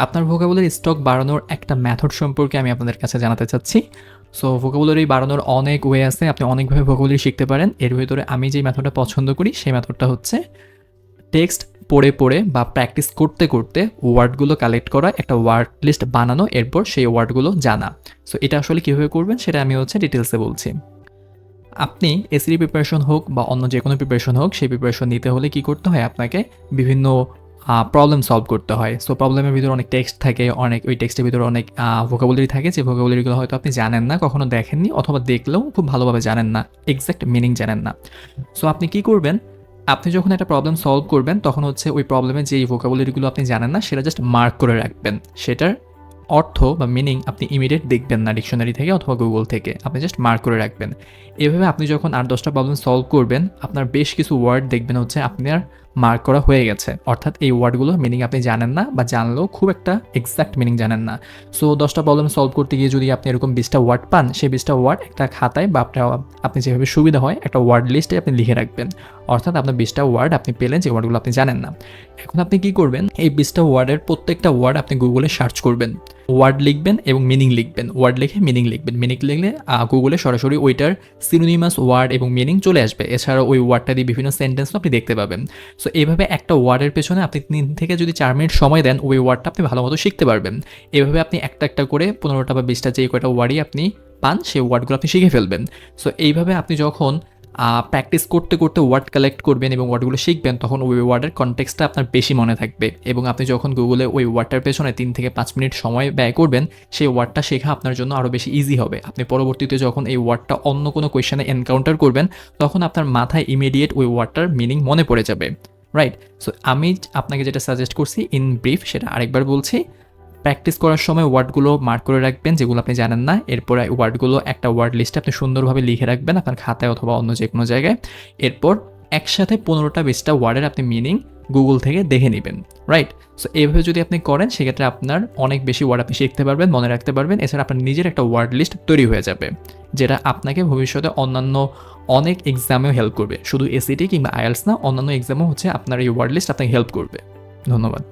আপনার vocabulary stock বাড়ানোর একটা মেথড সম্পর্কে আমি আপনাদের কাছে জানাতে চাচ্ছি। সো ভোকাবুলারি বাড়ানোর অনেক ওয়ে আছে, আপনি অনেকভাবে ভোকাবুলারি শিখতে পারেন। এর ভেতরে আমি যেই মেথডটা পছন্দ করি সেই মেথডটা হচ্ছে টেক্সট পড়ে পড়ে বা প্র্যাকটিস করতে করতে ওয়ার্ডগুলো কালেক্ট করা, একটা ওয়ার্ড লিস্ট বানানো, এরপর সেই ওয়ার্ডগুলো জানা। সো এটা আসলে কীভাবে করবেন সেটা আমি ডিটেলসে বলছি। আপনি এসিডি প্রিপারেশন হোক বা অন্য যে কোনো প্রিপারেশন হোক, সেই প্রিপারেশন নিতে হলে কি করতে হয়, আপনাকে বিভিন্ন প্রবলেম সলভ করতে হয়। সো প্রবলেমের ভিতরে অনেক টেক্সট থাকে, ওই টেক্সটের ভিতরে অনেক ভোকাবুলারি থাকে, যে ভোকাবুলারিগুলো হয়তো আপনি জানেন না, কখনো দেখেননি, অথবা দেখলেও খুব ভালোভাবে জানেন না, এক্সাক্ট মিনিং জানেন না। সো আপনি কি করবেন, আপনি যখন একটা প্রবলেম সলভ করবেন তখন ওই প্রবলেমের যেই ভোকাবুলারিগুলো আপনি জানেন না সেটা জাস্ট মার্ক করে রাখবেন। সেটার অর্থ বা মিনিং আপনি ইমিডিয়েট দেখবেন না ডিকশনারি থেকে অথবা গুগল থেকে, আপনি জাস্ট মার্ক করে রাখবেন। এভাবে আপনি যখন 8-10টা প্রবলেম সলভ করবেন, আপনার বেশ কিছু ওয়ার্ড দেখবেন আপনার মার্ক করা হয়ে গেছে, অর্থাৎ এই ওয়ার্ডগুলো মিনিং আপনি জানেন না, বা জানলেও খুব একটা এক্সাক্ট মিনিং জানেন না। সো 10টা প্রবলেম সলভ করতে গিয়ে যদি আপনি এরকম 20টা ওয়ার্ড পান, সেই 20টা ওয়ার্ড একটা খাতায় বা আপনি যেভাবে সুবিধা হয় একটা ওয়ার্ড লিস্টে আপনি লিখে রাখবেন। অর্থাৎ আপনার 20টা ওয়ার্ড আপনি পেলেন যে ওয়ার্ডগুলো আপনি জানেন না। এখন আপনি কি করবেন, এই 20টা ওয়ার্ডের প্রত্যেকটা ওয়ার্ড আপনি গুগলে সার্চ করবেন, ওয়ার্ড লিখবেন এবং মিনিং লিখবেন, ওয়ার্ড লিখে মিনিং লিখবেন। মিনিং লিখলে গুগলে সরাসরি ওইটার সিনোনিমাস ওয়ার্ড এবং মিনিং চলে আসবে। এছাড়াও ওই ওয়ার্ডটা দিয়ে বিভিন্ন সেন্টেন্সও আপনি দেখতে পাবেন। সো এইভাবে একটা ওয়ার্ডের পেছনে আপনি 3 থেকে যদি 4 মিনিট সময় দেন, ওই ওয়ার্ডটা আপনি ভালো মতো শিখতে পারবেন। এভাবে আপনি একটা একটা করে 15টা বা 20টা যেই কয়টা ওয়ার্ডই আপনি পান, সেই ওয়ার্ডগুলো আপনি শিখে ফেলবেন। সো এইভাবে আপনি যখন প্র্যাকটিস করতে করতে ওয়ার্ড কালেক্ট করবেন এবং ওয়ার্ডগুলো শিখবেন, তখন ওই ওয়ার্ডের কনটেক্সটটা আপনার বেশি মনে থাকবে, এবং আপনি যখন গুগলে ওই ওয়ার্ডটার পেছনে 3 থেকে 5 মিনিট সময় ব্যয় করবেন, সেই ওয়ার্ডটা শেখা আপনার জন্য আরও বেশি ইজি হবে। আপনি পরবর্তীতে যখন এই ওয়ার্ডটা অন্য কোনো কোয়েশ্চেনে এনকাউন্টার করবেন, তখন আপনার মাথায় ইমিডিয়েট ওই ওয়ার্ডটার মিনিং মনে পড়ে যাবে, রাইট? সো আমি আপনাকে যেটা সাজেস্ট করছি ইন ব্রিফ, সেটা আরেকবার বলছি। প্র্যাকটিস করার সময় ওয়ার্ডগুলো মার্ক করে রাখবেন যেগুলো আপনি জানেন না, এরপর ওয়ার্ডগুলো একটা ওয়ার্ড লিস্টে আপনি সুন্দরভাবে লিখে রাখবেন আপনার খাতায় অথবা অন্য যে কোনো জায়গায়। এরপর একসাথে 15টা-20টা ওয়ার্ডের আপনি মিনিং গুগল থেকে দেখে নেবেন, রাইট? সো এইভাবে যদি আপনি করেন, সেক্ষেত্রে আপনার অনেক বেশি ওয়ার্ড আপনি শিখতে পারবেন, মনে রাখতে পারবেন। এছাড়া আপনার নিজের একটা ওয়ার্ড লিস্ট তৈরি হয়ে যাবে, যেটা আপনাকে ভবিষ্যতে অন্যান্য অনেক এক্সামেও হেল্প করবে। শুধু এসিটি কিংবা আইএলটিএস না, অন্যান্য এক্সামেও আপনার এই ওয়ার্ড লিস্ট আপনাকে হেল্প করবে। ধন্যবাদ।